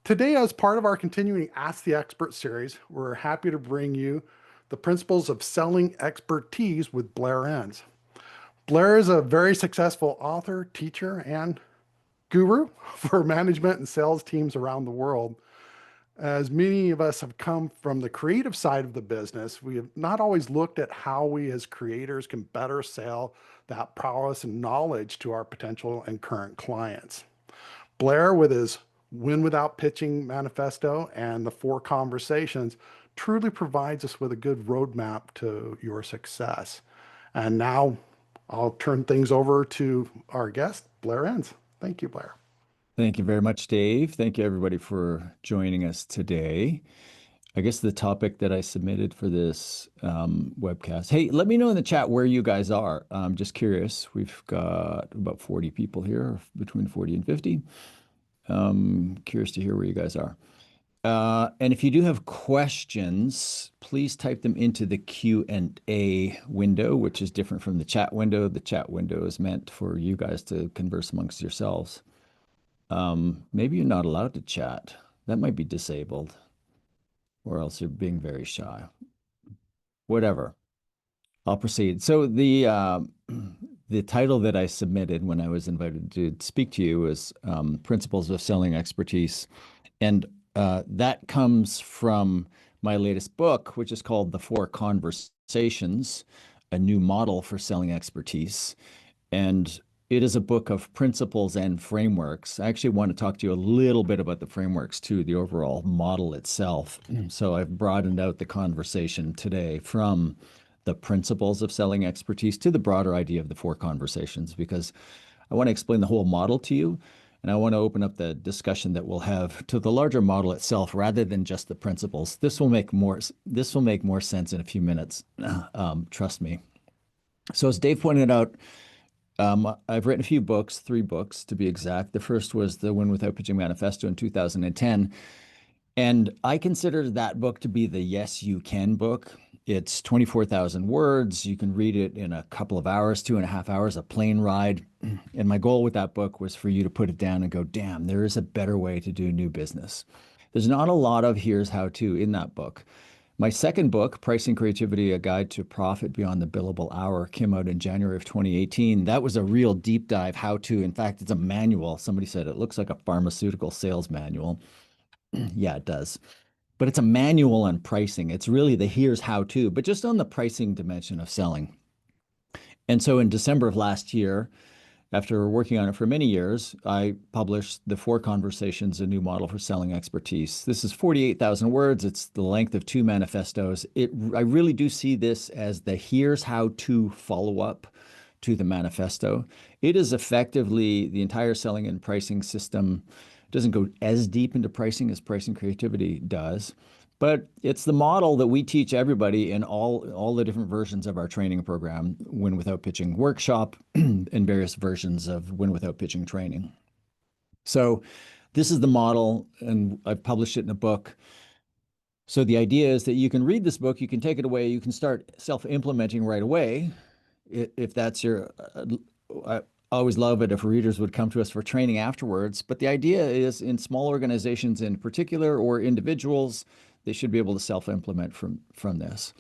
Today, as part of our continuing Ask the Expert series, we're happy to bring you the principles of selling expertise with Blair Enns. Blair is a very successful author, teacher, and guru for management and sales teams around the world. As many of us have come from the creative side of the business, we have not always looked at how we as creators can better sell that prowess and knowledge to our potential and current clients. Blair, with his Win Without Pitching manifesto and the four conversations, truly provides us with a good roadmap to your success. And now I'll turn things over to our guest, Blair Enns. Thank you, Blair. Thank you very much, Dave. Thank you, everybody, for joining us today. I guess the topic that I submitted for this webcast. Hey, let me know in the chat where you guys are. I'm just curious. We've got about 40 people here, between 40 and 50. Curious to hear where you guys are. And if you do have questions, please type them into the Q&A window, which is different from the chat window. The chat window is meant for you guys to converse amongst yourselves. Maybe you're not allowed to chat. That might be disabled, or else you're being very shy. Whatever. I'll proceed. So the title that I submitted when I was invited to speak to you was Principles of Selling Expertise. And that comes from my latest book, which is called The Four Conversations, a new model for selling expertise. And it is a book of principles and frameworks. I actually want to talk to you a little bit about the frameworks too, the overall model itself. So I've broadened out the conversation today from the principles of selling expertise to the broader idea of the four conversations, because I want to explain the whole model to you. And I want to open up the discussion that we'll have to the larger model itself rather than just the principles. This will make more sense in a few minutes. Trust me. So as Dave pointed out, I've written a few books, 3 books to be exact. The first was the Win Without Pitching Manifesto in 2010. And I consider that book to be the Yes, You Can book. It's 24,000 words. You can read it in a couple of hours, 2.5 hours, a plane ride. And my goal with that book was for you to put it down and go, damn, there is a better way to do new business. There's not a lot of here's how to in that book. My second book, Pricing Creativity, A Guide to Profit Beyond the Billable Hour, came out in January of 2018. That was a real deep dive how to. In fact, it's a manual. Somebody said it looks like a pharmaceutical sales manual. Yeah, it does. But it's a manual on pricing. It's really the here's how to, but just on the pricing dimension of selling. And so in December of last year, after working on it for many years, I published The Four Conversations, a new model for selling expertise. This is 48,000 words. It's the length of 2 manifestos. I really do see this as the here's how to follow-up to the manifesto. It is effectively the entire selling and pricing system. It doesn't go as deep into pricing as Pricing Creativity does, but it's the model that we teach everybody in all the different versions of our training program, Win Without Pitching Workshop, and various versions of Win Without Pitching training. So this is the model, and I've published it in a book. So the idea is that you can read this book, you can take it away, you can start self-implementing right away. If that's your, I always love it if readers would come to us for training afterwards. But the idea is in small organizations in particular, or individuals, they should be able to self-implement from this.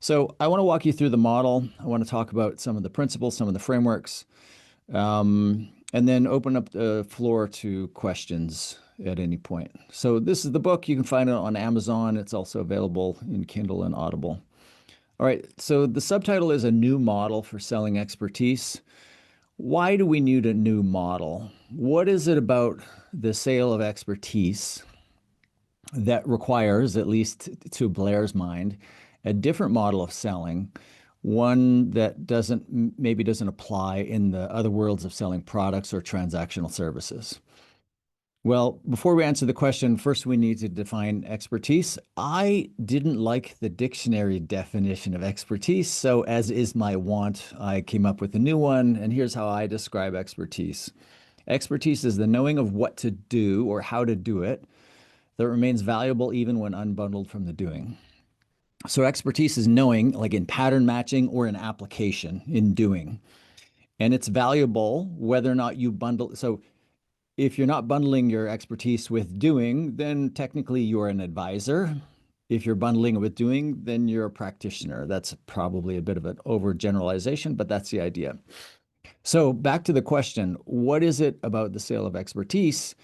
So I want to walk you through the model. I want to talk about some of the principles, some of the frameworks, and then open up the floor to questions at any point. So this is the book. You can find it on Amazon. It's also available in Kindle and Audible. All right, so the subtitle is A New Model for Selling Expertise. Why do we need a new model? What is it about the sale of expertise that requires, at least to Blair's mind, a different model of selling, one that maybe doesn't apply in the other worlds of selling products or transactional services? Well, before we answer the question, first we need to define expertise. I didn't like the dictionary definition of expertise, so as is my wont, I came up with a new one, and here's how I describe expertise. Expertise is the knowing of what to do or how to do it that remains valuable even when unbundled from the doing. So expertise is knowing, like in pattern matching or in application, in doing. And it's valuable whether or not you bundle. So If you're not bundling your expertise with doing, then technically you're an advisor. If you're bundling it with doing, then you're a practitioner. That's probably a bit of an overgeneralization, but that's the idea. So back to the question, what is it about the sale of expertise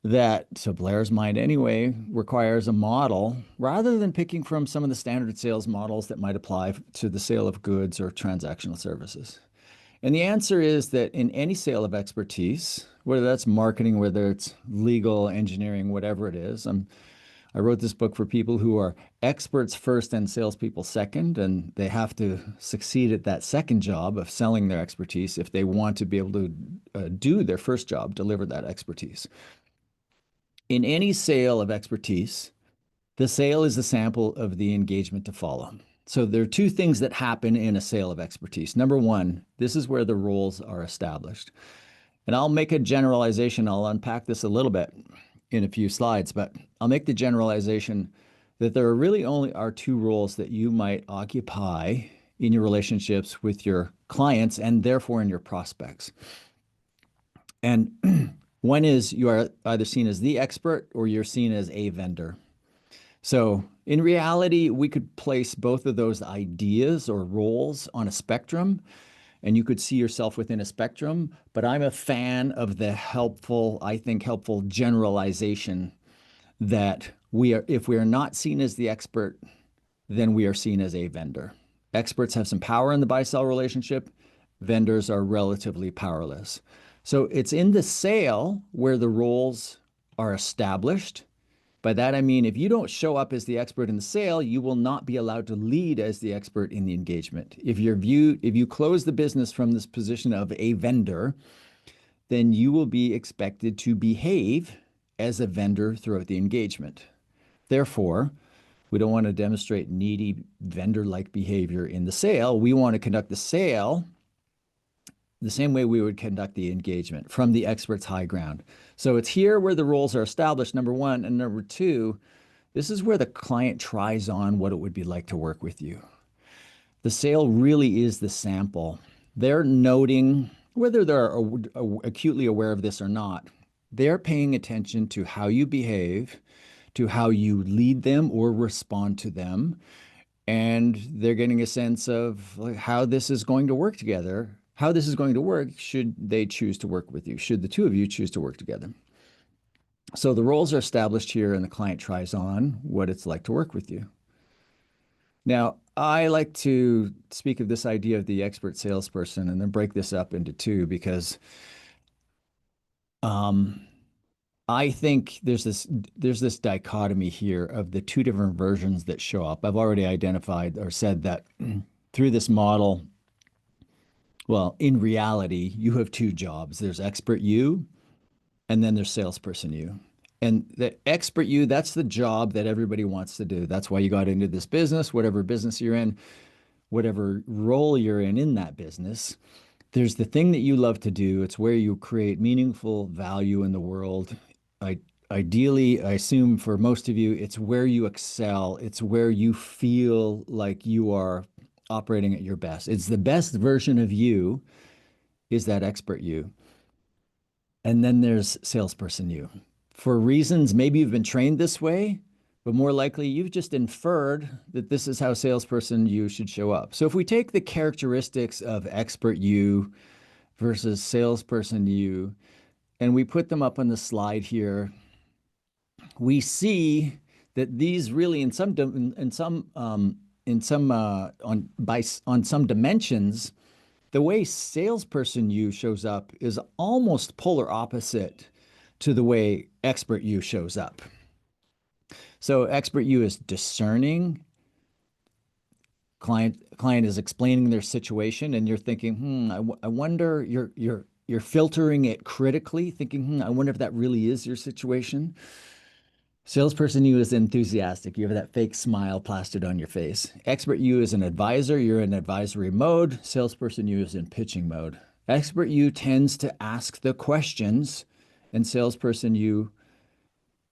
that, to Blair's mind anyway, requires a model rather than picking from some of the standard sales models that might apply to the sale of goods or transactional services? And the answer is that in any sale of expertise, whether that's marketing, whether it's legal, engineering, whatever it is, I wrote this book for people who are experts first and salespeople second, and they have to succeed at that second job of selling their expertise if they want to be able to do their first job, deliver that expertise. In any sale of expertise, the sale is a sample of the engagement to follow. So there are two things that happen in a sale of expertise. Number one, this is where the roles are established. And I'll make a generalization. I'll unpack this a little bit in a few slides, but I'll make the generalization that there really only are two roles that you might occupy in your relationships with your clients and therefore in your prospects. And one is you are either seen as the expert or you're seen as a vendor. So in reality, we could place both of those ideas or roles on a spectrum, and you could see yourself within a spectrum. But I'm a fan of the helpful, I think, helpful generalization that if we are not seen as the expert, then we are seen as a vendor. Experts have some power in the buy-sell relationship. Vendors are relatively powerless. So it's in the sale where the roles are established. By that, I mean, if you don't show up as the expert in the sale, you will not be allowed to lead as the expert in the engagement. If you close the business from this position of a vendor, then you will be expected to behave as a vendor throughout the engagement. Therefore, we don't want to demonstrate needy vendor-like behavior in the sale. We want to conduct the sale the same way we would conduct the engagement, from the expert's high ground. So it's here where the roles are established, number one. And number two, this is where the client tries on what it would be like to work with you. The sale really is the sample. They're noting, whether they're acutely aware of this or not, they're paying attention to how you behave, to how you lead them or respond to them. And they're getting a sense of how this is going to work together, how this is going to work should they choose to work with you, should the two of you choose to work together. So the roles are established here and the client tries on what it's like to work with you. Now, I like to speak of this idea of the expert salesperson and then break this up into two because I think there's this dichotomy here of the two different versions that show up. I've already identified or said that through this model, well, in reality, you have two jobs. There's expert you, and then there's salesperson you. And the expert you, that's the job that everybody wants to do. That's why you got into this business, whatever business you're in, whatever role you're in that business. There's the thing that you love to do. It's where you create meaningful value in the world. Ideally, I assume for most of you, it's where you excel. It's where you feel like you are operating at your best. It's the best version of you is that expert you. And then there's salesperson you. For reasons, maybe you've been trained this way, but more likely you've just inferred that this is how salesperson you should show up. So if we take the characteristics of expert you versus salesperson you, and we put them up on the slide here, we see that these really on some dimensions, the way salesperson you shows up is almost polar opposite to the way expert you shows up. So expert you is discerning. Client is explaining their situation, and you're thinking, I wonder. You're filtering it critically, thinking, I wonder if that really is your situation. Salesperson you is enthusiastic. You have that fake smile plastered on your face. Expert you is an advisor. You're in advisory mode. Salesperson you is in pitching mode. Expert you tends to ask the questions, and salesperson you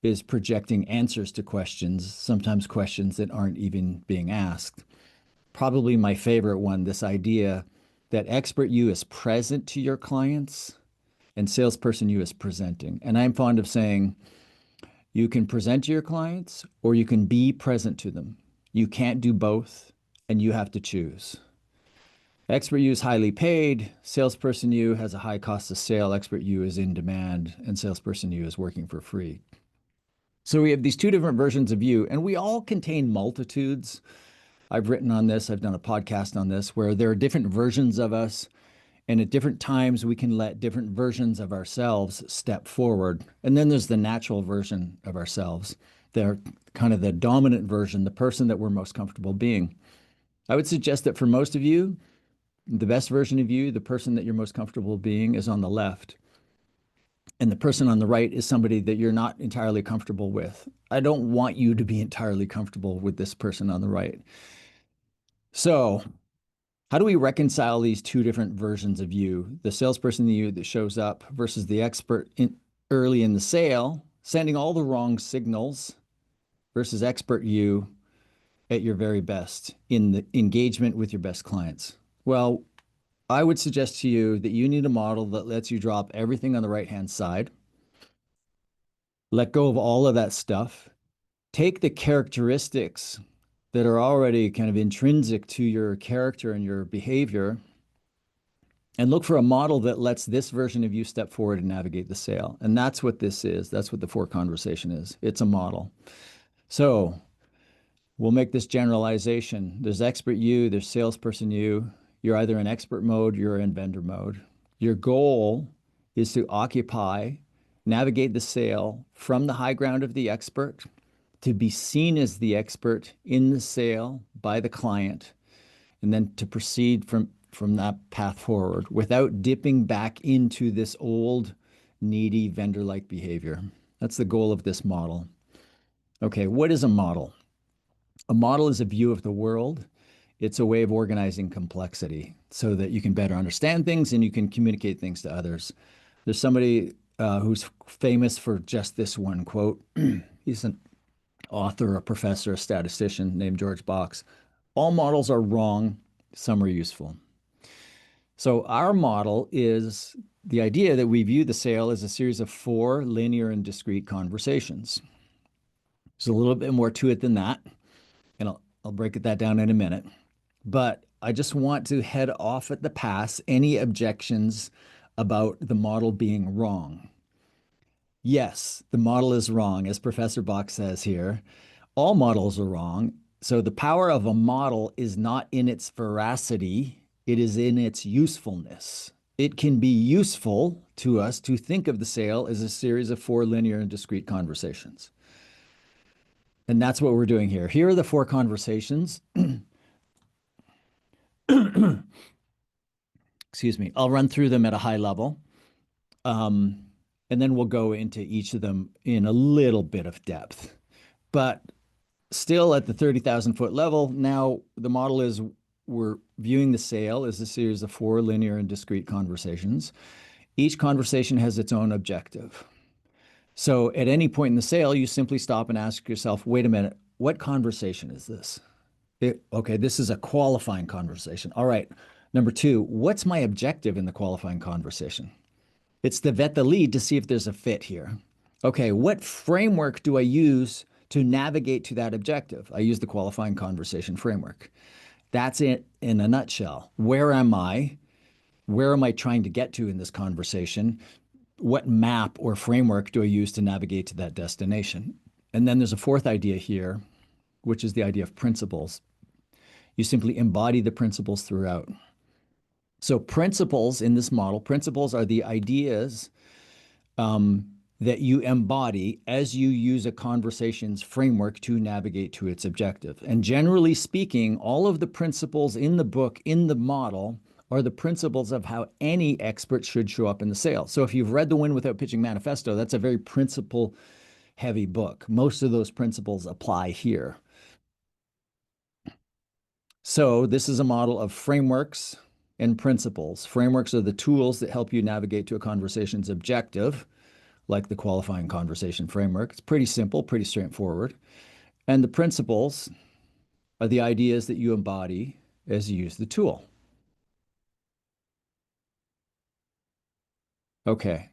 is projecting answers to questions, sometimes questions that aren't even being asked. Probably my favorite one, this idea that expert you is present to your clients and salesperson you is presenting. And I'm fond of saying you can present to your clients or you can be present to them. You can't do both, and you have to choose. Expert you is highly paid. Salesperson you has a high cost of sale. Expert you is in demand, and salesperson you is working for free. So we have these two different versions of you, and we all contain multitudes. I've written on this, I've done a podcast on this, where there are different versions of us, and at different times we can let different versions of ourselves step forward. And then there's the natural version of ourselves. They're kind of the dominant version, the person that we're most comfortable being. I would suggest that for most of you, the best version of you, the person that you're most comfortable being, is on the left. And the person on the right is somebody that you're not entirely comfortable with. I don't want you to be entirely comfortable with this person on the right. So, how do we reconcile these two different versions of you? The salesperson you that shows up versus the expert early in the sale, sending all the wrong signals, versus expert you at your very best in the engagement with your best clients. Well, I would suggest to you that you need a model that lets you drop everything on the right-hand side, let go of all of that stuff, take the characteristics that are already kind of intrinsic to your character and your behavior, and look for a model that lets this version of you step forward and navigate the sale. And that's what this is. That's what the For Conversation is. It's a model. So we'll make this generalization. There's expert you, there's salesperson you. You're either in expert mode, you're in vendor mode. Your goal is to occupy, navigate the sale from the high ground of the expert, to be seen as the expert in the sale by the client, and then to proceed from that path forward without dipping back into this old, needy, vendor-like behavior. That's the goal of this model. Okay, what is a model? A model is a view of the world. It's a way of organizing complexity so that you can better understand things and you can communicate things to others. There's somebody who's famous for just this one quote. He's an author, a professor, a statistician named George Box. All models are wrong, some are useful. So our model is the idea that we view the sale as a series of 4 linear and discrete conversations. There's a little bit more to it than that, and I'll break that down in a minute. But I just want to head off at the pass any objections about the model being wrong. Yes, the model is wrong, as Professor Bach says here. All models are wrong. So the power of a model is not in its veracity, it is in its usefulness. It can be useful to us to think of the sale as a series of 4 linear and discrete conversations. And that's what we're doing here. Here are the 4 conversations. Excuse me. I'll run through them at a high level. And then we'll go into each of them in a little bit of depth. But still at the 30,000 foot level, now the model is we're viewing the sale as a series of 4 linear and discrete conversations. Each conversation has its own objective. So at any point in the sale, you simply stop and ask yourself, wait a minute, what conversation is this? Okay, this is a qualifying conversation. All right, number 2, what's my objective in the qualifying conversation? It's to vet the lead to see if there's a fit here. Okay, what framework do I use to navigate to that objective? I use the qualifying conversation framework. That's it in a nutshell. Where am I? Where am I trying to get to in this conversation? What map or framework do I use to navigate to that destination? And then there's a 4th idea here, which is the idea of principles. You simply embody the principles throughout. So principles in this model, principles are the ideas that you embody as you use a conversation's framework to navigate to its objective. And generally speaking, all of the principles in the book, in the model, are the principles of how any expert should show up in the sale. So if you've read the Win Without Pitching Manifesto, that's a very principle-heavy book. Most of those principles apply here. So this is a model of frameworks and principles. Frameworks are the tools that help you navigate to a conversation's objective, like the qualifying conversation framework. It's pretty simple, pretty straightforward. And the principles are the ideas that you embody as you use the tool. Okay,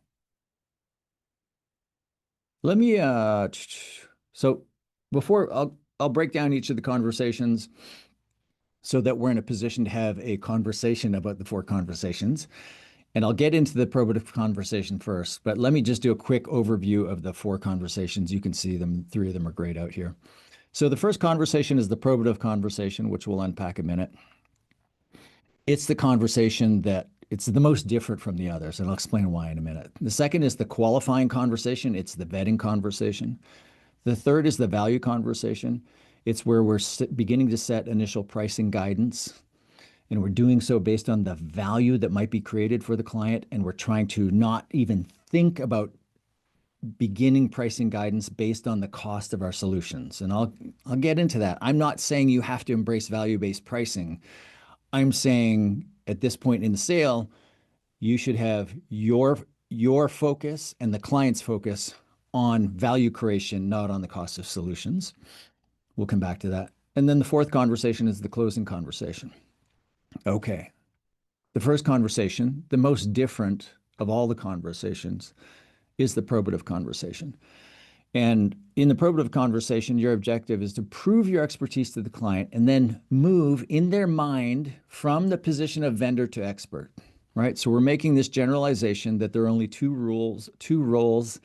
Let me so before I'll break down each of the conversations so that we're in a position to have a conversation about the four conversations. And I'll get into the probative conversation first, but let me just do a quick overview of the four conversations. You can see them, three of them are grayed out here. So the first conversation is the probative conversation, which we'll unpack in a minute. It's the conversation that it's the most different from the others, and I'll explain why in a minute. The second is the qualifying conversation. It's the vetting conversation. The third is the value conversation. It's where we're beginning to set initial pricing guidance, and we're doing so based on the value that might be created for the client, and we're trying to not even think about beginning pricing guidance based on the cost of our solutions. And I'll get into that. I'm not saying you have to embrace value-based pricing. I'm saying at this point in the sale, you should have your focus and the client's focus on value creation, not on the cost of solutions. We'll come back to that. And then the fourth conversation is the closing conversation. Okay. The first conversation, the most different of all the conversations, is the probative conversation. And in the probative conversation, your objective is to prove your expertise to the client and then move in their mind from the position of vendor to expert, right? So we're making this generalization that there are only two roles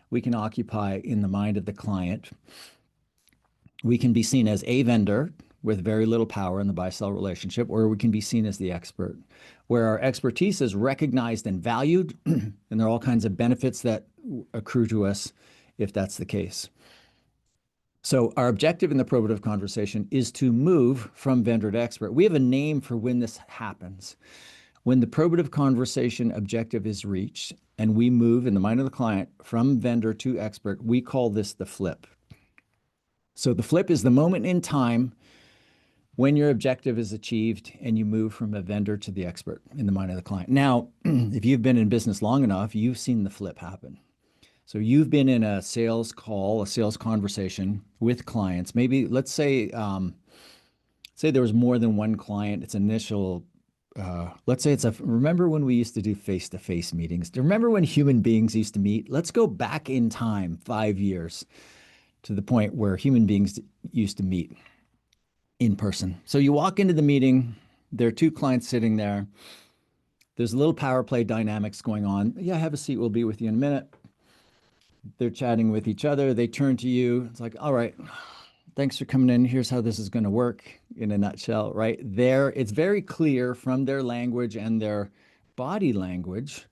we can occupy in the mind of the client. We can be seen as a vendor with very little power in the buy-sell relationship, or we can be seen as the expert, where our expertise is recognized and valued, and there are all kinds of benefits that accrue to us if that's the case. So our objective in the probative conversation is to move from vendor to expert. We have a name for when this happens. When the probative conversation objective is reached and we move in the mind of the client from vendor to expert, we call this the flip. So the flip is the moment in time when your objective is achieved and you move from a vendor to the expert in the mind of the client. Now, if you've been in business long enough, you've seen the flip happen. So you've been in a sales call, a sales conversation with clients. Maybe let's say there was more than one client. It's initial. Let's say remember when we used to do face-to-face meetings? Do you remember when human beings used to meet? Let's go back in time 5 years to the point where human beings used to meet in person. So you walk into the meeting, there are two clients sitting there. There's a little power play dynamics going on. Yeah, have a seat. We'll be with you in a minute. They're chatting with each other. They turn to you. It's like, all right, thanks for coming in. Here's how this is going to work in a nutshell, right? It's very clear from their language and their body language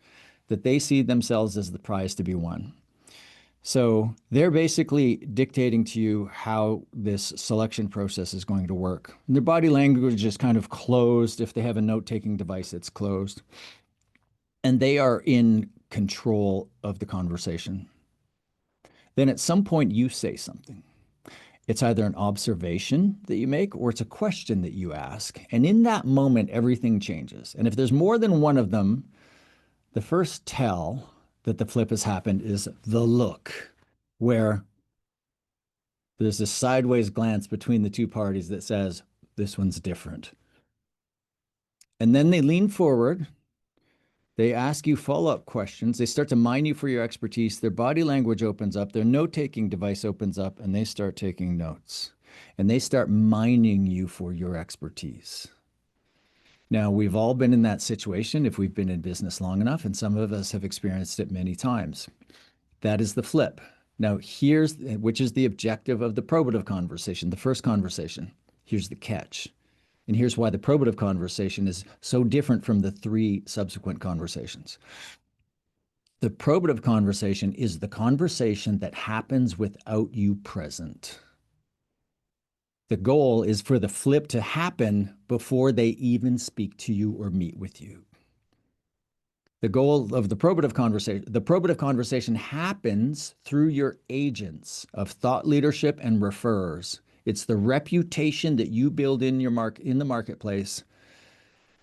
that they see themselves as the prize to be won. So they're basically dictating to you how this selection process is going to work. And their body language is kind of closed. If they have a note-taking device, it's closed. And they are in control of the conversation. Then at some point you say something. It's either an observation that you make or it's a question that you ask. And in that moment, everything changes. And if there's more than one of them, the first tell that the flip has happened is the look, where there's this sideways glance between the two parties that says, this one's different. And then they lean forward. They ask you follow-up questions. They start to mine you for your expertise. Their body language opens up. Their note-taking device opens up, and they start taking notes. And they start mining you for your expertise. Now, we've all been in that situation if we've been in business long enough, and some of us have experienced it many times. That is the flip. Now, which is the objective of the probative conversation, the first conversation. Here's the catch. And here's why the probative conversation is so different from the three subsequent conversations. The probative conversation is the conversation that happens without you present. The goal is for the flip to happen before they even speak to you or meet with you. The goal of the probative conversation happens through your agents of thought leadership and referrers. It's the reputation that you build in the marketplace,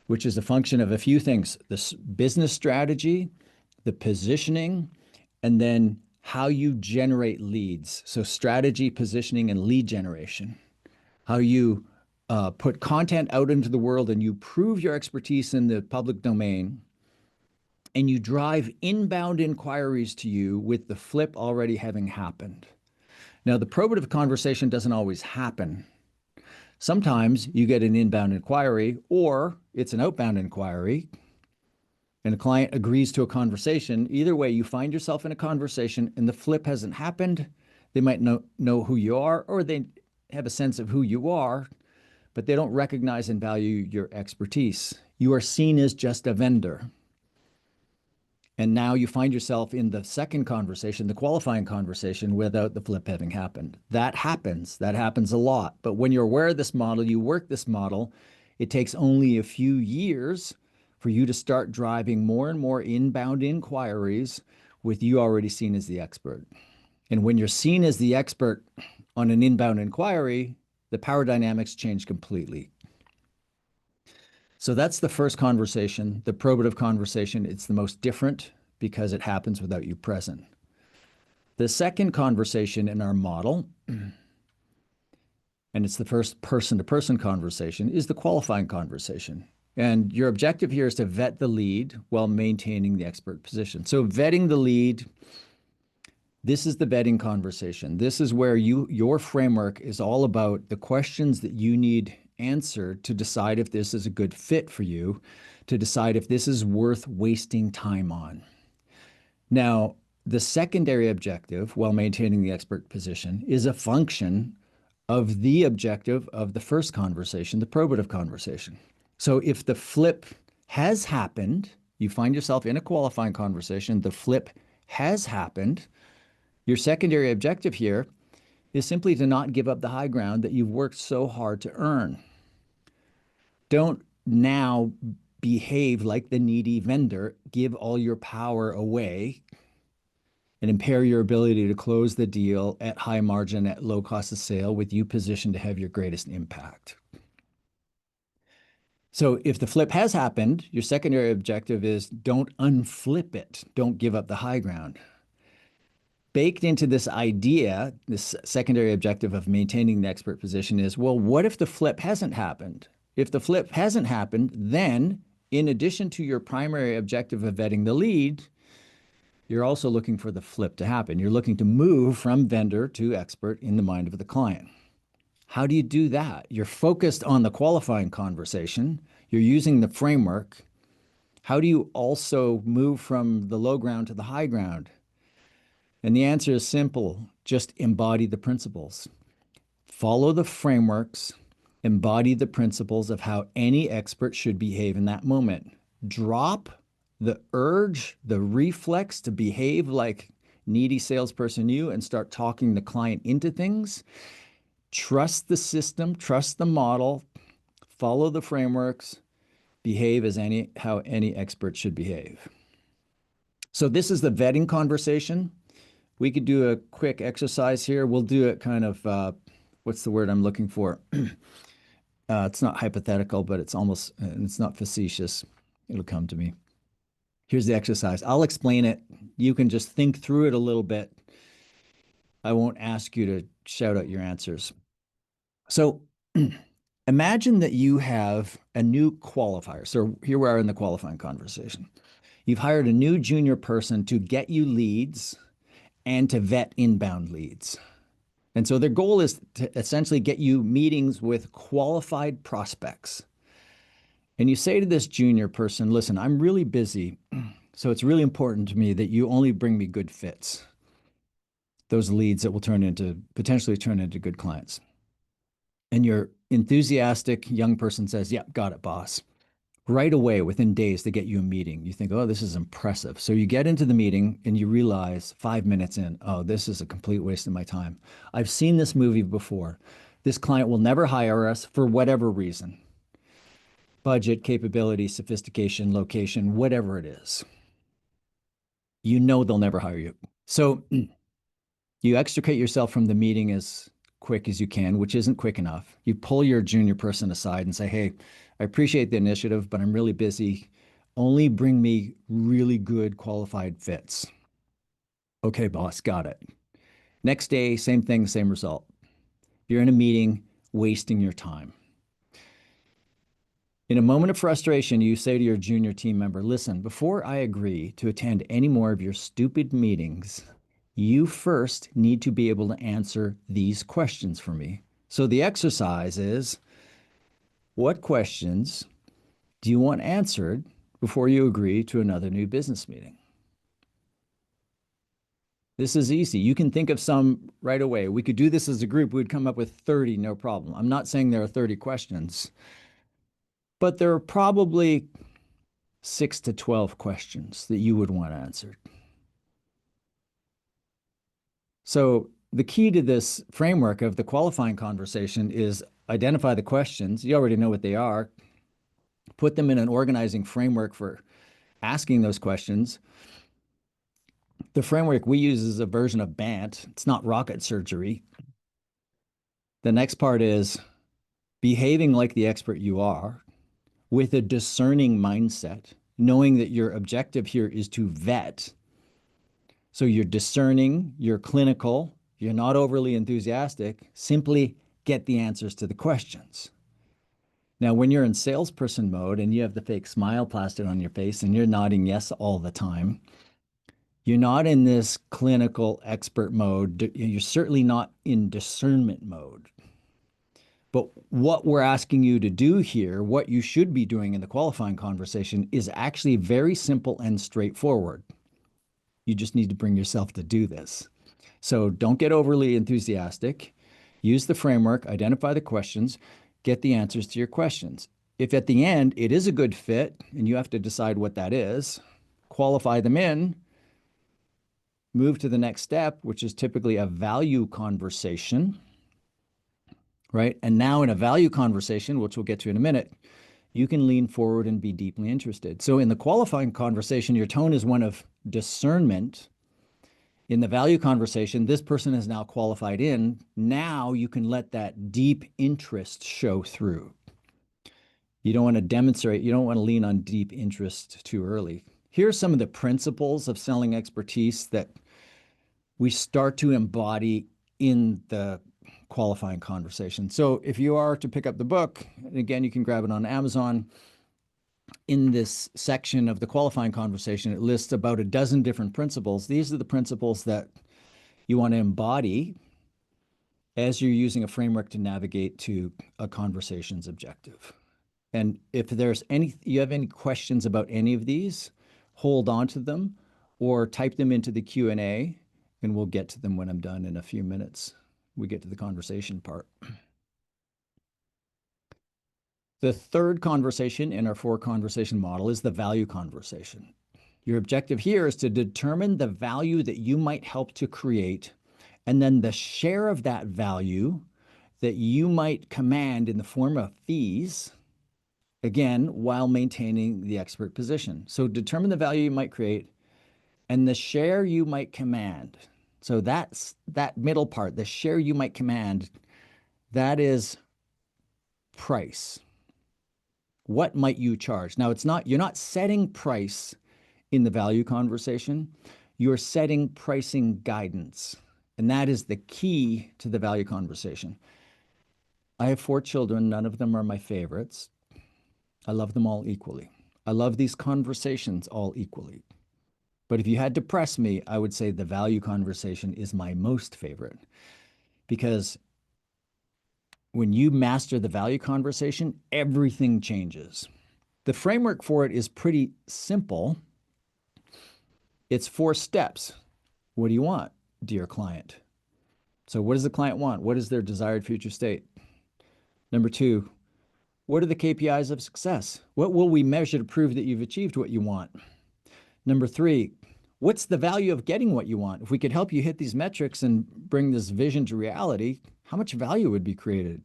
which is a function of a few things: the business strategy, the positioning, and then how you generate leads. So strategy, positioning, and lead generation. How you put content out into the world and you prove your expertise in the public domain. and you drive inbound inquiries to you with the flip already having happened. Now, the probative conversation doesn't always happen. Sometimes you get an inbound inquiry or it's an outbound inquiry and a client agrees to a conversation. Either way, you find yourself in a conversation and the flip hasn't happened. They might know who you are, or they have a sense of who you are, but they don't recognize and value your expertise. You are seen as just a vendor. And now you find yourself in the second conversation, the qualifying conversation, without the flip having happened. That happens. That happens a lot. But when you're aware of this model, you work this model, it takes only a few years for you to start driving more and more inbound inquiries with you already seen as the expert. And when you're seen as the expert on an inbound inquiry, the power dynamics change completely. So that's the first conversation, the probative conversation. It's the most different because it happens without you present. The second conversation in our model, and it's the first person-to-person conversation, is the qualifying conversation. And your objective here is to vet the lead while maintaining the expert position. So vetting the lead, this is the vetting conversation. This is where your framework is all about the questions that you need answered to decide if this is a good fit for you, to decide if this is worth wasting time on. Now, the secondary objective, while maintaining the expert position, is a function of the objective of the first conversation, the probative conversation. So if the flip has happened, you find yourself in a qualifying conversation, the flip has happened, your secondary objective here is simply to not give up the high ground that you've worked so hard to earn. Don't now behave like the needy vendor, give all your power away, and impair your ability to close the deal at high margin, at low cost of sale, with you positioned to have your greatest impact. So if the flip has happened, your secondary objective is don't unflip it. Don't give up the high ground. Baked into this idea, this secondary objective of maintaining the expert position is, well, what if the flip hasn't happened? If the flip hasn't happened, then in addition to your primary objective of vetting the lead, you're also looking for the flip to happen. You're looking to move from vendor to expert in the mind of the client. How do you do that? You're focused on the qualifying conversation. You're using the framework. How do you also move from the low ground to the high ground? And the answer is simple. Just embody the principles. Follow the frameworks. Embody the principles of how any expert should behave in that moment. Drop the urge, the reflex to behave like needy salesperson you and start talking the client into things. Trust the system, trust the model, follow the frameworks, behave as how any expert should behave. So this is the vetting conversation. We could do a quick exercise here. We'll do it kind of, what's the word I'm looking for? It's not hypothetical, but it's almost, it's not facetious. It'll come to me. Here's the exercise. I'll explain it. You can just think through it a little bit. I won't ask you to shout out your answers. So imagine that you have a new qualifier. So here we are in the qualifying conversation. You've hired a new junior person to get you leads and to vet inbound leads. And so their goal is to essentially get you meetings with qualified prospects. And you say to this junior person, listen, I'm really busy, so it's really important to me that you only bring me good fits, those leads that will potentially turn into good clients. And your enthusiastic young person says, yeah, got it, boss. Right away, within days, they get you a meeting. You think, oh, this is impressive. So you get into the meeting and you realize 5 minutes in, oh, this is a complete waste of my time. I've seen this movie before. This client will never hire us for whatever reason. Budget, capability, sophistication, location, whatever it is. You know they'll never hire you. So you extricate yourself from the meeting as quick as you can, which isn't quick enough. You pull your junior person aside and say, hey, I appreciate the initiative, but I'm really busy. Only bring me really good qualified fits. Okay, boss, got it. Next day, same thing, same result. You're in a meeting, wasting your time. In a moment of frustration, you say to your junior team member, listen, before I agree to attend any more of your stupid meetings, you first need to be able to answer these questions for me. So the exercise is, what questions do you want answered before you agree to another new business meeting? This is easy. You can think of some right away. We could do this as a group. We'd come up with 30, no problem. I'm not saying there are 30 questions, but there are probably 6 to 12 questions that you would want answered. So the key to this framework of the qualifying conversation is identify the questions. You already know what they are. Put them in an organizing framework for asking those questions. The framework we use is a version of BANT. It's not rocket surgery. The next part is behaving like the expert you are with a discerning mindset, knowing that your objective here is to vet. So you're discerning, you're clinical, you're not overly enthusiastic, simply get the answers to the questions. Now, when you're in salesperson mode and you have the fake smile plastered on your face and you're nodding yes all the time, you're not in this clinical expert mode. You're certainly not in discernment mode. But what we're asking you to do here, what you should be doing in the qualifying conversation, is actually very simple and straightforward. You just need to bring yourself to do this. So don't get overly enthusiastic. Use the framework, identify the questions, get the answers to your questions. If at the end it is a good fit and you have to decide what that is, qualify them in, move to the next step, which is typically a value conversation, right? And now in a value conversation, which we'll get to in a minute, you can lean forward and be deeply interested. So in the qualifying conversation, your tone is one of discernment. In the value conversation, this person is now qualified in. Now you can let that deep interest show through. You don't want to demonstrate, you don't want to lean on deep interest too early. Here are some of the principles of selling expertise that we start to embody in the qualifying conversation. So if you are to pick up the book, again, you can grab it on Amazon. In this section of the qualifying conversation, it lists about a dozen different principles. These are the principles that you want to embody as you're using a framework to navigate to a conversation's objective. And if you have any questions about any of these, hold on to them or type them into the Q&A, and we'll get to them when I'm done in a few minutes. We get to the conversation part. The third conversation in our 4-conversation model is the value conversation. Your objective here is to determine the value that you might help to create, and then the share of that value that you might command in the form of fees, again, while maintaining the expert position. So determine the value you might create and the share you might command. So that's that middle part, the share you might command, that is price. What might you charge? Now, you're not setting price in the value conversation. You're setting pricing guidance. And that is the key to the value conversation. I have 4 children. None of them are my favorites. I love them all equally. I love these conversations all equally. But if you had to press me, I would say the value conversation is my most favorite, because when you master the value conversation, everything changes. The framework for it is pretty simple. It's 4 steps. What do you want, dear client? So what does the client want? What is their desired future state? Number 2, what are the KPIs of success? What will we measure to prove that you've achieved what you want? Number 3, what's the value of getting what you want? If we could help you hit these metrics and bring this vision to reality, how much value would be created?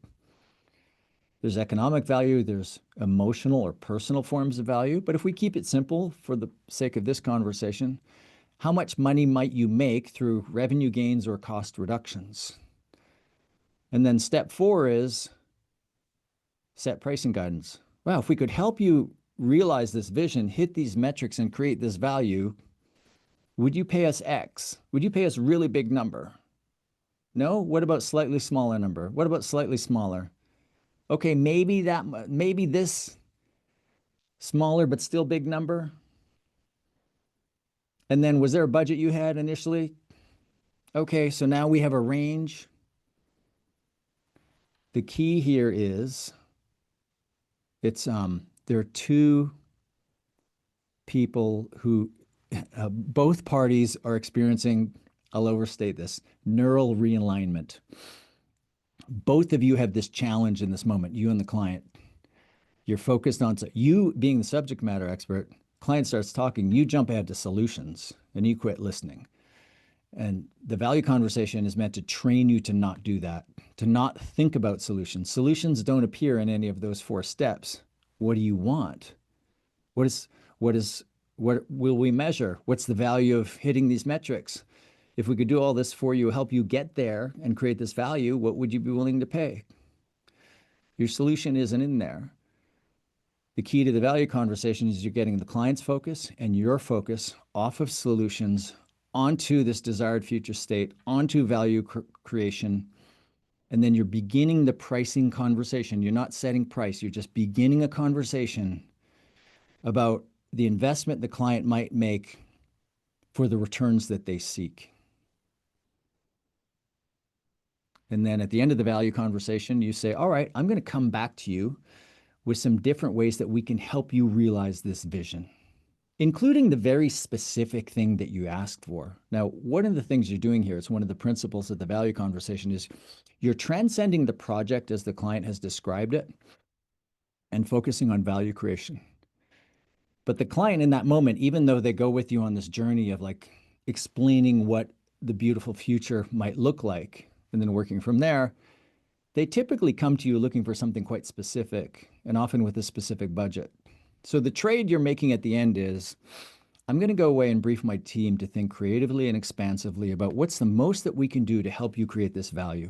There's economic value, there's emotional or personal forms of value. But if we keep it simple for the sake of this conversation, how much money might you make through revenue gains or cost reductions? And then step 4 is set pricing guidance. Wow, if we could help you realize this vision, hit these metrics, and create this value, would you pay us X? Would you pay us really big number? No? What about slightly smaller number? What about slightly smaller? Okay, maybe this Smaller, but still big number? And then was there a budget you had initially? Okay, so now we have a range. The key here is there are two people who both parties are experiencing, I'll overstate this, neural realignment. Both of you have this challenge in this moment, you and the client. You're focused on you being the subject matter expert. Client starts talking, you jump ahead to solutions and you quit listening. And the value conversation is meant to train you to not do that, to not think about solutions. Solutions don't appear in any of those 4 steps. What do you want? What will we measure? What's the value of hitting these metrics? If we could do all this for you, help you get there and create this value, what would you be willing to pay? Your solution isn't in there. The key to the value conversation is you're getting the client's focus and your focus off of solutions onto this desired future state, onto value creation. And then you're beginning the pricing conversation. You're not setting price. You're just beginning a conversation about the investment the client might make for the returns that they seek. And then at the end of the value conversation, you say, all right, I'm going to come back to you with some different ways that we can help you realize this vision, including the very specific thing that you asked for. Now, one of the things you're doing here, it's one of the principles of the value conversation, is you're transcending the project as the client has described it and focusing on value creation. But the client in that moment, even though they go with you on this journey of like explaining what the beautiful future might look like, and then working from there, they typically come to you looking for something quite specific and often with a specific budget. So the trade you're making at the end is, I'm going to go away and brief my team to think creatively and expansively about what's the most that we can do to help you create this value.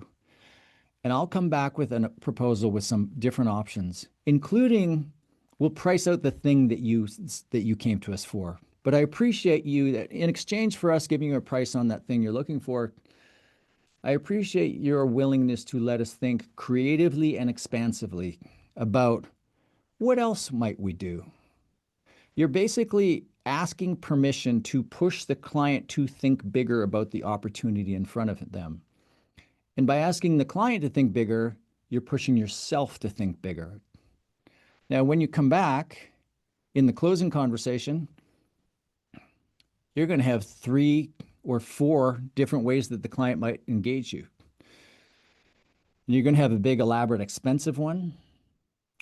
And I'll come back with a proposal with some different options, including we'll price out the thing that you came to us for. But I appreciate you that in exchange for us giving you a price on that thing you're looking for, I appreciate your willingness to let us think creatively and expansively about what else might we do. You're basically asking permission to push the client to think bigger about the opportunity in front of them. And by asking the client to think bigger, you're pushing yourself to think bigger. Now, when you come back in the closing conversation, you're going to have 3 or 4 different ways that the client might engage you. And you're going to have a big, elaborate, expensive one,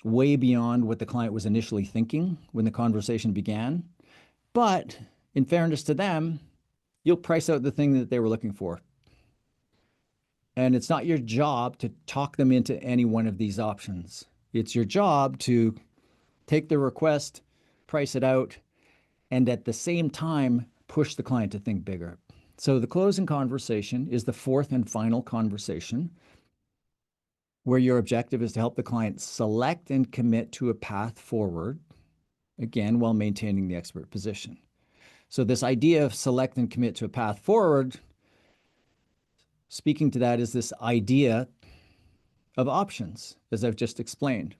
way beyond what the client was initially thinking when the conversation began. But in fairness to them, you'll price out the thing that they were looking for. And it's not your job to talk them into any one of these options. It's your job to take the request, price it out, and at the same time, push the client to think bigger. So the closing conversation is the 4th and final conversation where your objective is to help the client select and commit to a path forward, again, while maintaining the expert position. So this idea of select and commit to a path forward, speaking to that is this idea of options, as I've just explained.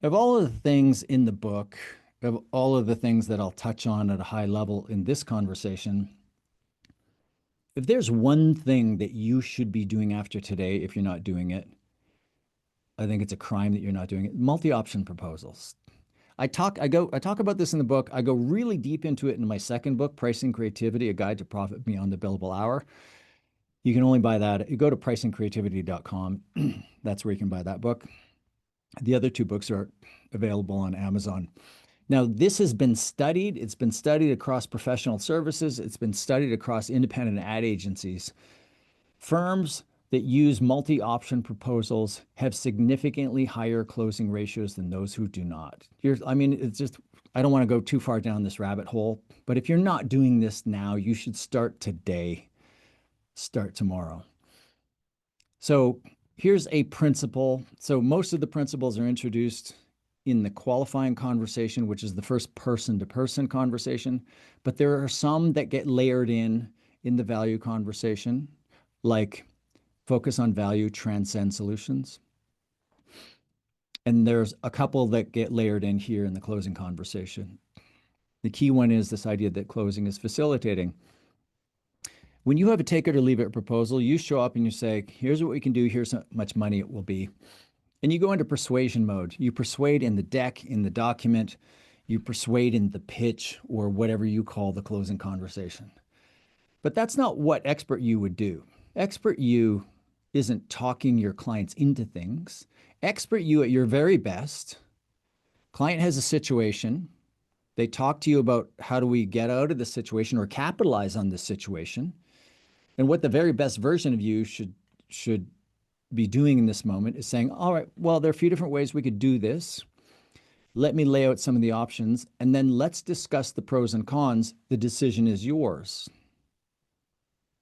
Of all of the things in the book, of all of the things that I'll touch on at a high level in this conversation, if there's one thing that you should be doing after today, if you're not doing it, I think it's a crime that you're not doing it. Multi-option proposals. I talk about this in the book. I go really deep into it in my second book, Pricing Creativity, A Guide to Profit Beyond the Billable Hour. You can only buy that. You go to pricingcreativity.com. That's where you can buy that book. The other 2 books are available on Amazon. Now, this has been studied. It's been studied across professional services. It's been studied across independent ad agencies. Firms that use multi-option proposals have significantly higher closing ratios than those who do not. It's just, I don't want to go too far down this rabbit hole, but if you're not doing this now, you should start today, start tomorrow. So here's a principle. So most of the principles are introduced in the qualifying conversation, which is the first person-to-person conversation, but there are some that get layered in the value conversation, like focus on value, transcend solutions. And there's a couple that get layered in here in the closing conversation. The key one is this idea that closing is facilitating. When you have a take it or leave it proposal, you show up and you say, here's what we can do, here's how much money it will be. And you go into persuasion mode. You persuade in the deck, in the document, you persuade in the pitch, or whatever you call the closing conversation. But that's not what expert you would do. Expert you isn't talking your clients into things. Expert you at your very best. Client has a situation. They talk to you about how do we get out of the situation or capitalize on this situation. And what the very best version of you should be doing in this moment is saying, all right, well, there are a few different ways we could do this. Let me lay out some of the options, and then let's discuss the pros and cons. The decision is yours.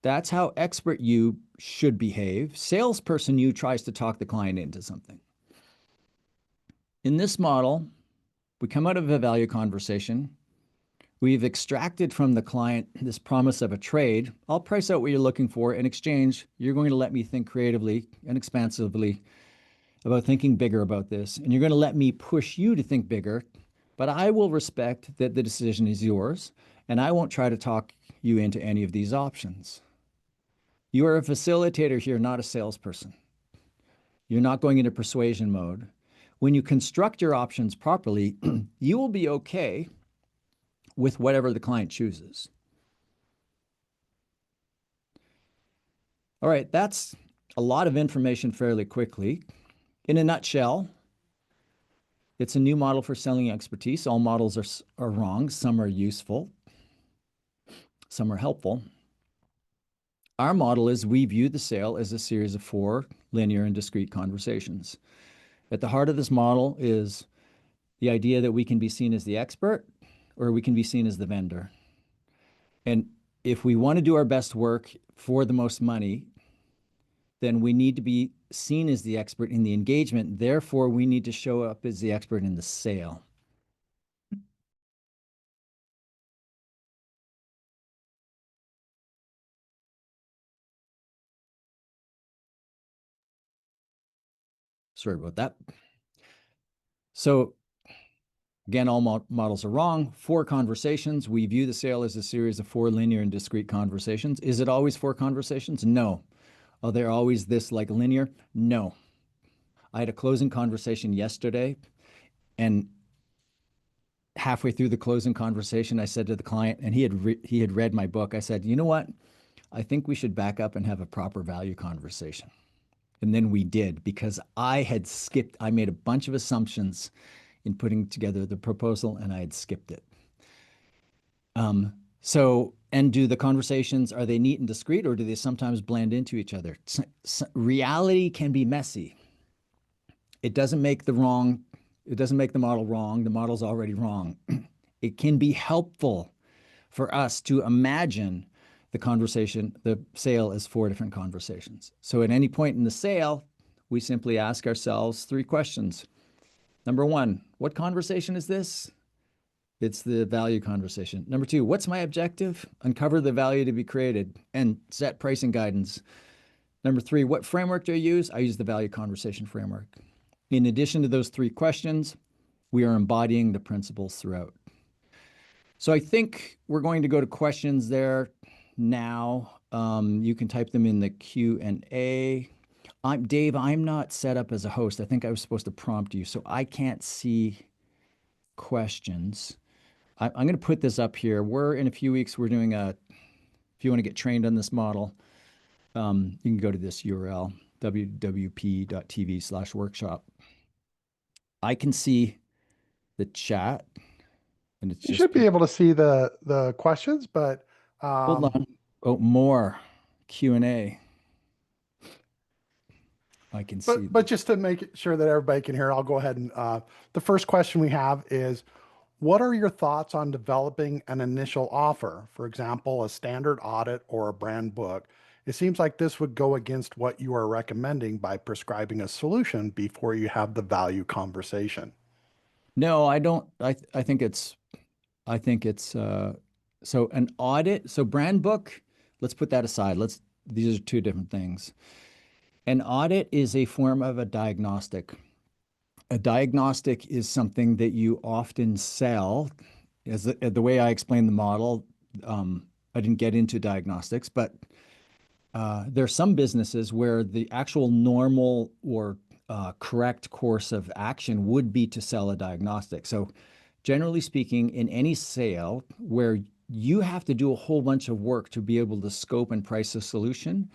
That's how expert you should behave. Salesperson you tries to talk the client into something. In this model, we come out of a value conversation. We've extracted from the client this promise of a trade. I'll price out what you're looking for. In exchange, you're going to let me think creatively and expansively about thinking bigger about this. And you're going to let me push you to think bigger, but I will respect that the decision is yours, and I won't try to talk you into any of these options. You are a facilitator here, not a salesperson. You're not going into persuasion mode. When you construct your options properly, you will be okay with whatever the client chooses. All right, that's a lot of information fairly quickly. In a nutshell, it's a new model for selling expertise. All models are wrong. Some are useful. Some are helpful. Our model is we view the sale as a series of 4 linear and discrete conversations. At the heart of this model is the idea that we can be seen as the expert or we can be seen as the vendor. And if we want to do our best work for the most money, then we need to be seen as the expert in the engagement. Therefore, we need to show up as the expert in the sale. Sorry about that. So again, all models are wrong. 4 conversations. We view the sale as a series of 4 linear and discrete conversations. Is it always 4 conversations? No. Are they always this like linear? No. I had a closing conversation yesterday, and halfway through the closing conversation, I said to the client, and he had read my book. I said, you know what? I think we should back up and have a proper value conversation. And then we did, because I made a bunch of assumptions in putting together the proposal, and I had skipped it. And do the conversations, are they neat and discrete, or do they sometimes blend into each other? Reality can be messy. It doesn't make the model wrong. The model's already wrong. It can be helpful for us to imagine the sale as 4 different conversations. So at any point in the sale, we simply ask ourselves 3 questions. Number 1, what conversation is this? It's the value conversation. Number 2, what's my objective? Uncover the value to be created and set pricing guidance. Number 3, what framework do I use? I use the value conversation framework. In addition to those 3 questions, we are embodying the principles throughout. So I think we're going to go to questions there now. You can type them in the Q&A. Dave, I'm not set up as a host. I think I was supposed to prompt you, so I can't see questions. I'm going to put this up here. In a few weeks, we're doing if you want to get trained on this model, you can go to this URL, wwp.tv/workshop. I can see the chat, and it's You just should be able to see the questions, but hold on. Oh, more Q&A. I can see but just to make sure that everybody can hear, I'll go ahead and the first question we have is, what are your thoughts on developing an initial offer? For example, a standard audit or a brand book. It seems like this would go against what you are recommending by prescribing a solution before you have the value conversation. No, I don't. I think it's so an audit. So brand book, let's put that aside. These are 2 different things. An audit is a form of a diagnostic. A diagnostic is something that you often sell. As the way I explained the model, I didn't get into diagnostics, but there are some businesses where the actual normal or correct course of action would be to sell a diagnostic. So, generally speaking, in any sale where you have to do a whole bunch of work to be able to scope and price a solution,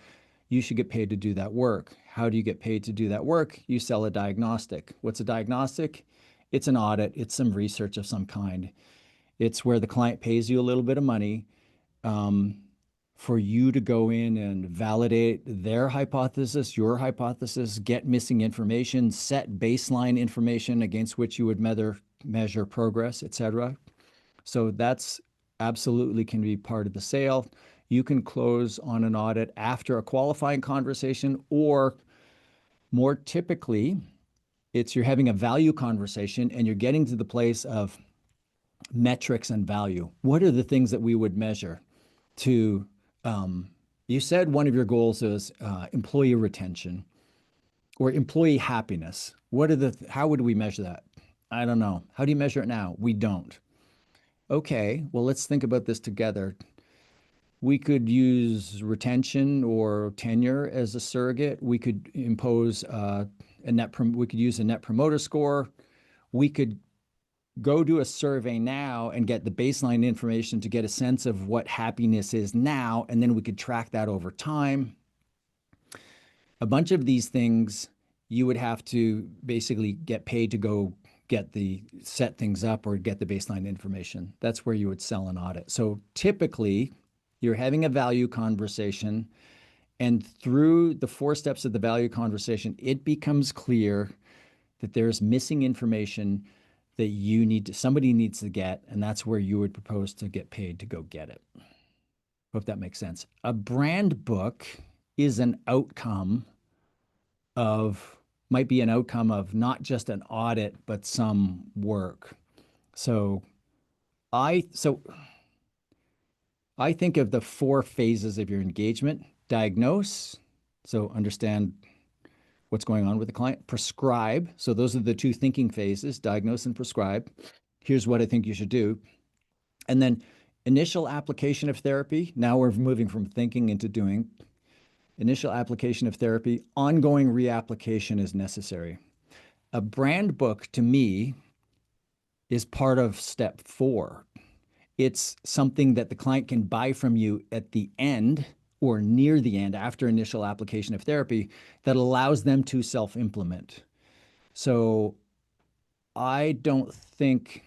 you should get paid to do that work. How do you get paid to do that work? You sell a diagnostic. What's a diagnostic? It's an audit, it's some research of some kind. It's where the client pays you a little bit of money um, for you to go in and validate their hypothesis, your hypothesis, get missing information, set baseline information against which you would measure progress, et cetera. So that's absolutely can be part of the sale. You can close on an audit after a qualifying conversation, or more typically, it's you're having a value conversation and you're getting to the place of metrics and value. What are the things that we would measure to, you said one of your goals is employee retention or employee happiness. How would we measure that? I don't know. How do you measure it now? We don't. Okay, well, let's think about this together. We could use retention or tenure as a surrogate. We could impose we could use a net promoter score. We could go do a survey now and get the baseline information to get a sense of what happiness is now, and then we could track that over time. A bunch of these things you would have to basically get paid to go set things up or get the baseline information. That's where you would sell an audit. So typically, you're having a value conversation, and through the 4 steps of the value conversation, it becomes clear that there's missing information that somebody needs to get, and that's where you would propose to get paid to go get it. Hope that makes sense. A brand book is an outcome might be an outcome of not just an audit, but some work. So I think of the 4 phases of your engagement: diagnose, so understand what's going on with the client; prescribe, so those are the 2 thinking phases: diagnose and prescribe. Here's what I think you should do. And then initial application of therapy. Now we're moving from thinking into doing. Initial application of therapy, ongoing reapplication is necessary. A brand book, to me, is part of step 4. It's something that the client can buy from you at the end or near the end after initial application of therapy that allows them to self-implement. So I don't think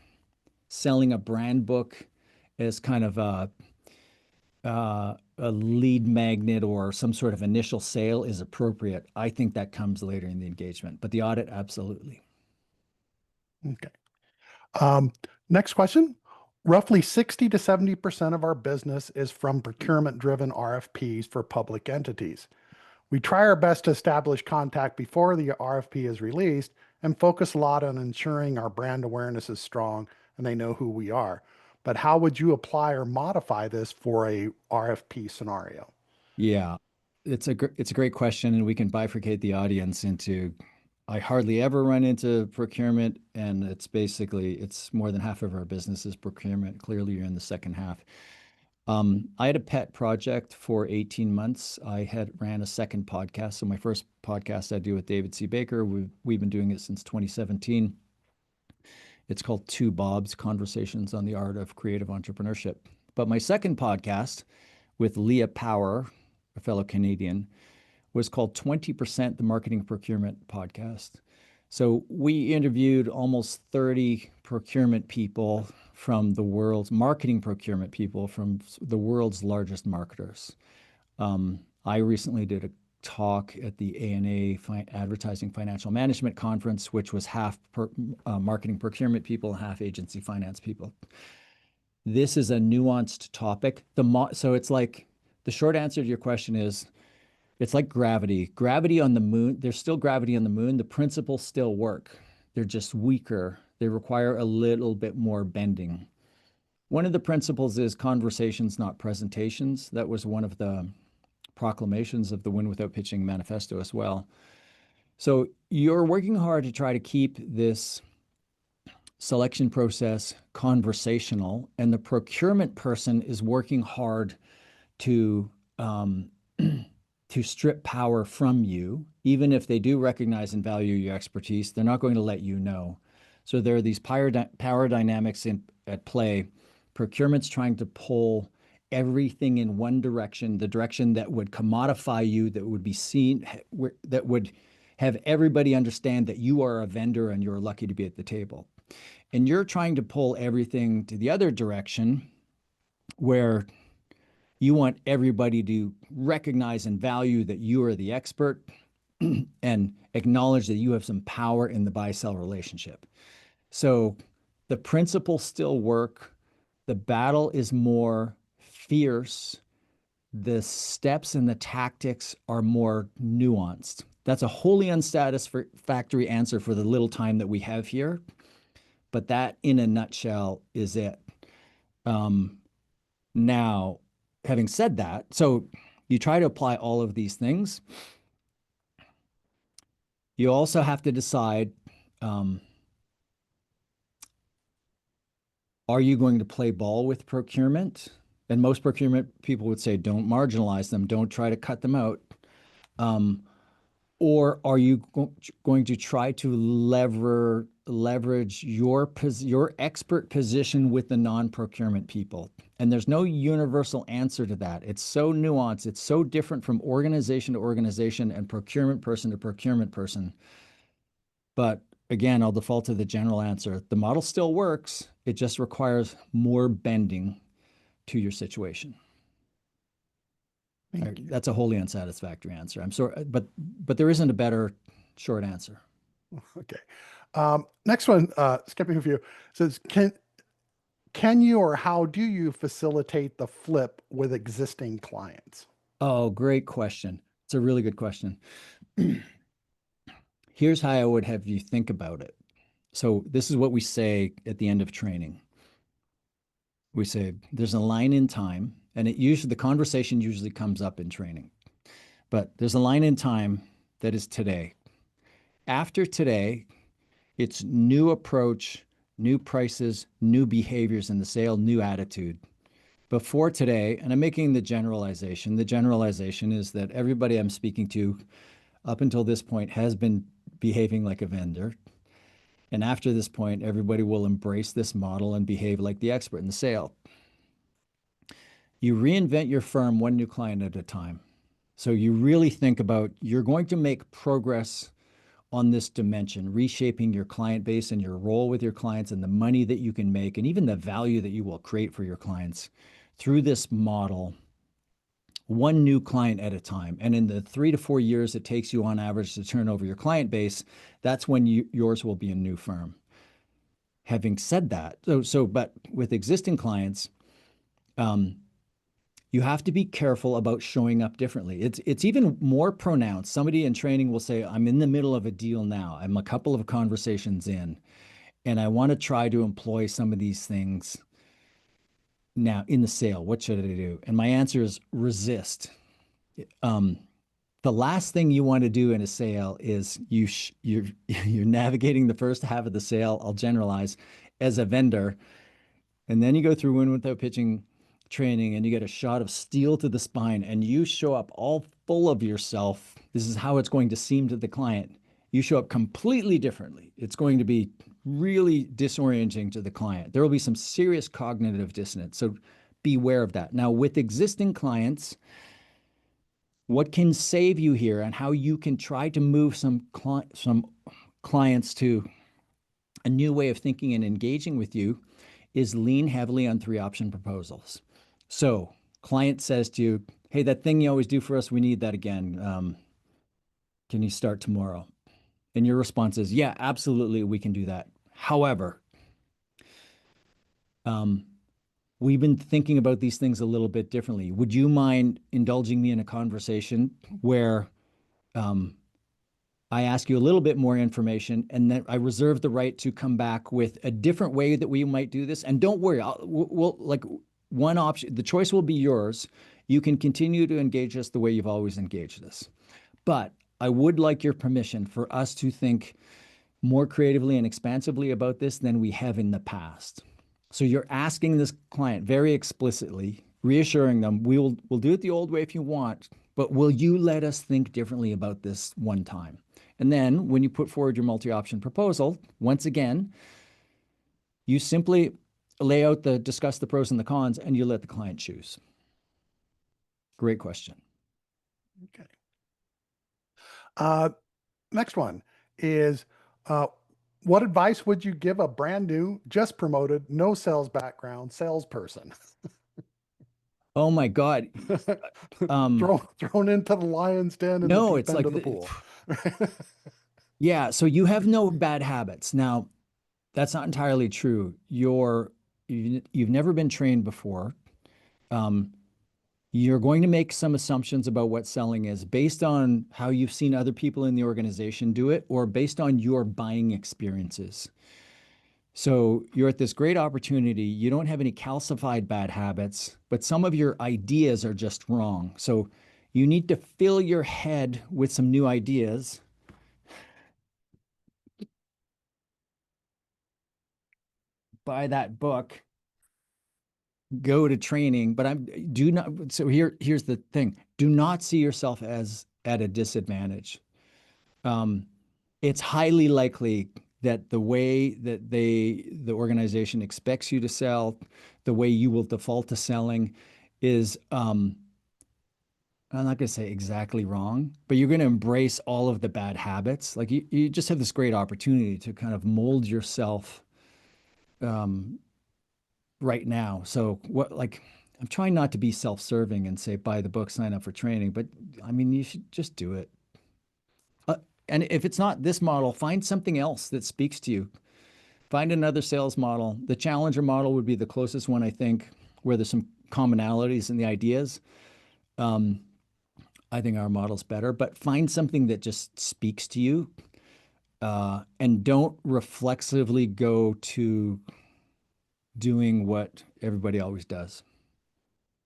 selling a brand book as kind of a lead magnet or some sort of initial sale is appropriate. I think that comes later in the engagement, but the audit, absolutely. Okay. Next question. Roughly 60 to 70% of our business is from procurement-driven RFPs for public entities. We try our best to establish contact before the RFP is released and focus a lot on ensuring our brand awareness is strong and they know who we are. But how would you apply or modify this for a RFP scenario? Yeah, it's a great question, and we can bifurcate the audience into. I hardly ever run into procurement, and it's more than half of our business is procurement. Clearly, you're in the second half. I had a pet project for 18 months. I had ran a second podcast. So my first podcast I do with David C. Baker, we've been doing it since 2017. It's called Two Bobs: Conversations on the Art of Creative Entrepreneurship. But my second podcast with Leah Power, a fellow Canadian, was called 20% the Marketing Procurement Podcast. So we interviewed almost 30 procurement people from the world's marketing procurement people from the world's largest marketers. I recently did a talk at the ANA Advertising Financial Management Conference, which was half marketing procurement people, half agency finance people. This is a nuanced topic. So it's like the short answer to your question is it's like gravity. Gravity on the moon, there's still gravity on the moon. The principles still work. They're just weaker. They require a little bit more bending. One of the principles is conversations, not presentations. That was one of the proclamations of the Win Without Pitching manifesto as well. So you're working hard to try to keep this selection process conversational, and the procurement person is working hard to to strip power from you. Even if they do recognize and value your expertise, they're not going to let you know. So there are these power dynamics at play. Procurement's trying to pull everything in one direction, the direction that would commodify you, that would be seen, that would have everybody understand that you are a vendor and you're lucky to be at the table. And you're trying to pull everything to the other direction where you want everybody to recognize and value that you are the expert and acknowledge that you have some power in the buy-sell relationship. So the principles still work. The battle is more fierce. The steps and the tactics are more nuanced. That's a wholly unsatisfactory answer for the little time that we have here. But that, in a nutshell, is it. Now, having said that, so you try to apply all of these things. You also have to decide, are you going to play ball with procurement? And most procurement people would say, don't marginalize them, don't try to cut them out. Or are you going to try to leverage your expert position with the non-procurement people? And there's no universal answer to that. It's so nuanced. It's so different from organization to organization and procurement person to procurement person. But again, I'll default to the general answer. The model still works. It just requires more bending to your situation. That's a wholly unsatisfactory answer. I'm sorry, but there isn't a better short answer. Okay. Next one, skipping a few, says, can you or how do you facilitate the flip with existing clients? Oh, great question. It's a really good question. Here's how I would have you think about it. So this is what we say at the end of training. We say there's a line in time, and the conversation usually comes up in training, but there's a line in time that is today. After today, it's new approach, new prices, new behaviors in the sale, new attitude. Before today, and I'm making the generalization is that everybody I'm speaking to up until this point has been behaving like a vendor. And after this point, everybody will embrace this model and behave like the expert in the sale. You reinvent your firm one new client at a time. So you really think about, you're going to make progress on this dimension, reshaping your client base and your role with your clients and the money that you can make and even the value that you will create for your clients through this model, one new client at a time. And in the 3 to 4 years it takes you on average to turn over your client base, that's when yours will be a new firm. Having said that, but with existing clients, you have to be careful about showing up differently. It's even more pronounced. Somebody in training will say, I'm in the middle of a deal now. I'm a couple of conversations in, and I want to try to employ some of these things now in the sale. What should I do? And my answer is resist. The last thing you want to do in a sale is you're navigating the first half of the sale. I'll generalize as a vendor, and then you go through win without pitching training and you get a shot of steel to the spine and you show up all full of yourself. This is how it's going to seem to the client. You show up completely differently. It's going to be really disorienting to the client. There will be some serious cognitive dissonance. So beware of that. Now, with existing clients, what can save you here and how you can try to move some clients to a new way of thinking and engaging with you is lean heavily on 3 option proposals. So client says to you, hey, that thing you always do for us, we need that again. Can you start tomorrow? And your response is, yeah, absolutely, we can do that. However, we've been thinking about these things a little bit differently. Would you mind indulging me in a conversation where I ask you a little bit more information and then I reserve the right to come back with a different way that we might do this? And don't worry, we'll like one option, the choice will be yours. You can continue to engage us the way you've always engaged us. But I would like your permission for us to think more creatively and expansively about this than we have in the past. So you're asking this client very explicitly, reassuring them, we'll do it the old way if you want, but will you let us think differently about this one time? And then when you put forward your multi-option proposal, once again, you simply lay out discuss the pros and the cons, and you let the client choose. Great question. Okay. Uh, Next one is, uh, what advice would you give a brand new, just promoted, no sales background salesperson? Oh my God. Um, Thrown into the lion's den in the no, deep it's end like, of the pool. yeah, so you have no bad habits. Now, that's not entirely true. You've never been trained before. Um, you're going to make some assumptions about what selling is based on how you've seen other people in the organization do it or based on your buying experiences. So you're at this great opportunity. You don't have any calcified bad habits, but some of your ideas are just wrong. So you need to fill your head with some new ideas. Buy that book, go to training, but I'm do not. So here's the thing: do not see yourself as at a disadvantage. Um, it's highly likely that the way that the organization expects you to sell, the way you will default to selling, is I'm not going to say exactly wrong, but you're going to embrace all of the bad habits. Like you just have this great opportunity to kind of mold yourself um, right now. So what like I'm trying not to be self-serving and say buy the book, sign up for training, but I mean you should just do it. Uh, and if it's not this model, find something else that speaks to you. Find another sales model. The challenger model would be the closest one, I think, where there's some commonalities in the ideas. Um, I think our model's better, but find something that just speaks to you, and don't reflexively go to doing what everybody always does.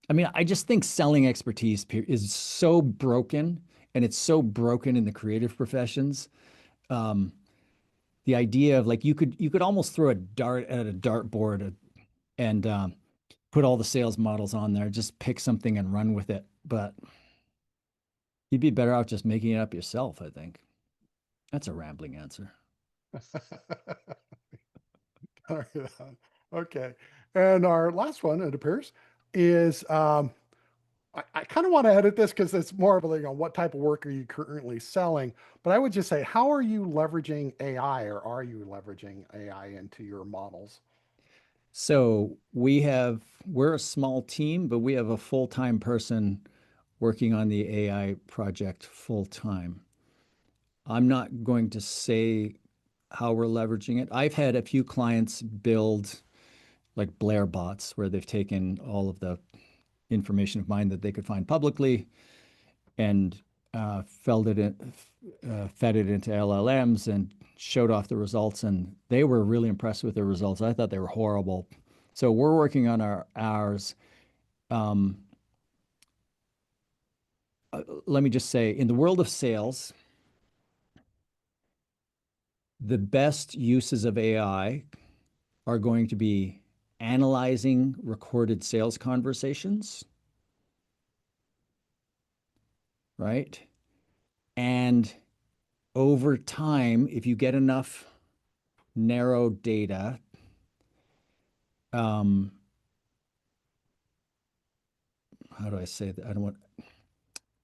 I mean, I just think selling expertise is so broken, and it's so broken in the creative professions. Um, the idea of like you could almost throw a dart at a dartboard and put all the sales models on there, just pick something and run with it. But you'd be better off just making it up yourself, I think. That's a rambling answer. Okay. And our last one, it appears, is I kind of want to edit this because it's more of a like, what type of work are you currently selling? But I would just say, how are you leveraging AI or are you leveraging AI into your models? So we're a small team, but we have a full-time person working on the AI project full time. I'm not going to say how we're leveraging it. I've had a few clients build like Blair bots where they've taken all of the information of mine that they could find publicly and fed it into LLMs and showed off the results, and they were really impressed with the results. I thought they were horrible. So we're working on ours. Um, Let me just say, in the world of sales, the best uses of AI are going to be analyzing recorded sales conversations, right? And over time, if you get enough narrow data, um, how do I say that? I don't want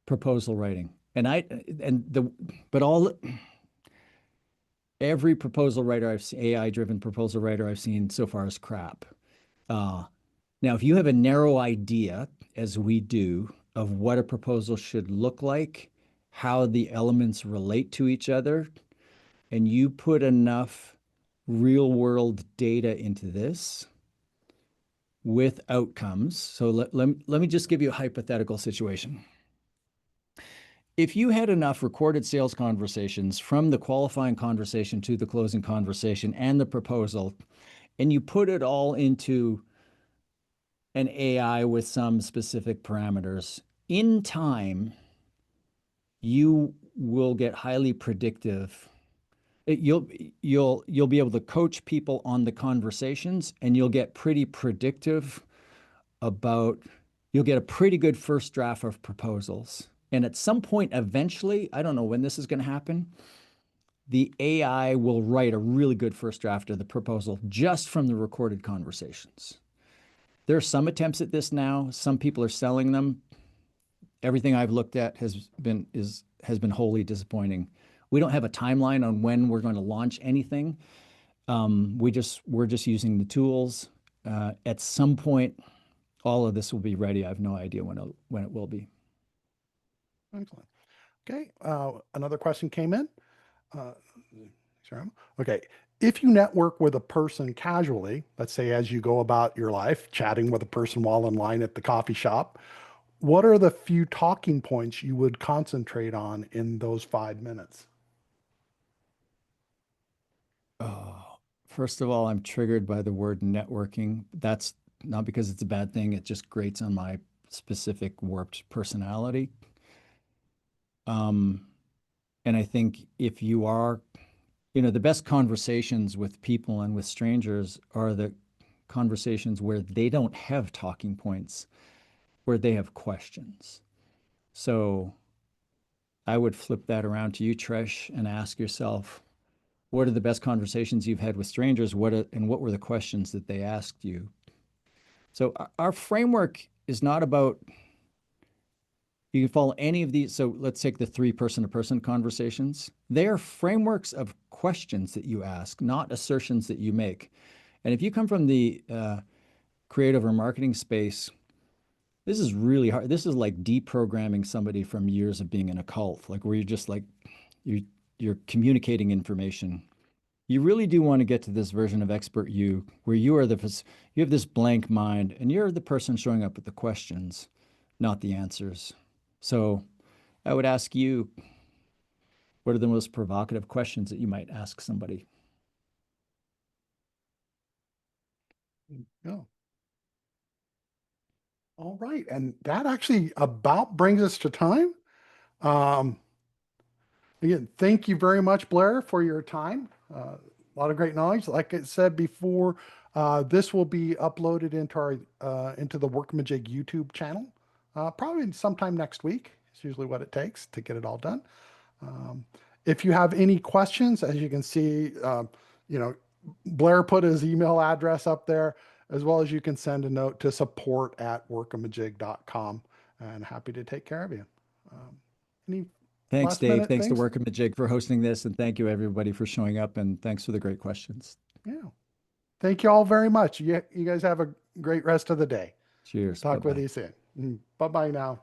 proposal writing. And I and the but all every proposal writer I've seen, AI driven proposal writer I've seen so far is crap. Uh, Now, if you have a narrow idea, as we do, of what a proposal should look like, how the elements relate to each other, and you put enough real world data into this with outcomes. So let me just give you a hypothetical situation. If you had enough recorded sales conversations from the qualifying conversation to the closing conversation and the proposal, and you put it all into an AI with some specific parameters, in time, you will get highly predictive. You'll be able to coach people on the conversations, and you'll get pretty predictive about you'll get a pretty good first draft of proposals. And at some point, eventually, I don't know when this is going to happen, the AI will write a really good first draft of the proposal just from the recorded conversations. There are some attempts at this now. Some people are selling them. Everything I've looked at has been wholly disappointing. We don't have a timeline on when we're going to launch anything. We're just using the tools. At some point, all of this will be ready. I have no idea when it will be. Excellent. Okay. Another question came in. Uh, sorry. Okay. If you network with a person casually, let's say as you go about your life, chatting with a person while in line at the coffee shop, what are the few talking points you would concentrate on in those 5 minutes? Oh, first of all, I'm triggered by the word networking. That's not because it's a bad thing. It just grates on my specific warped personality. Um, and I think if you are, the best conversations with people and with strangers are the conversations where they don't have talking points, where they have questions. So I would flip that around to you, Trish, and ask yourself, what are the best conversations you've had with strangers? And what were the questions that they asked you? So our framework is not about you can follow any of these. So let's take the 3 person to person conversations. They are frameworks of questions that you ask, not assertions that you make. And if you come from the creative or marketing space, this is really hard. This is like deprogramming somebody from years of being in a cult, like where you're just like you you're communicating information. You really do want to get to this version of expert you, where you have this blank mind, and you're the person showing up with the questions, not the answers. So I would ask you, what are the most provocative questions that you might ask somebody? Yeah. All right. And that actually about brings us to time. Um, Again, thank you very much, Blair, for your time. A lot of great knowledge. Like I said before, this will be uploaded into our into the Workamajig YouTube channel, probably sometime next week. It's usually what it takes to get it all done. Um, if you have any questions, as you can see, you know, Blair put his email address up there, as well as you can send a note to support@workamajig.com, and happy to take care of you. Um, any Thanks, last Dave. minute Thanks to things? Workamajig for hosting this, and thank you everybody for showing up, and thanks for the great questions. Yeah. Thank you all very much. You guys have a great rest of the day. Cheers. Talk with Bye-bye. you soon. Bye bye now.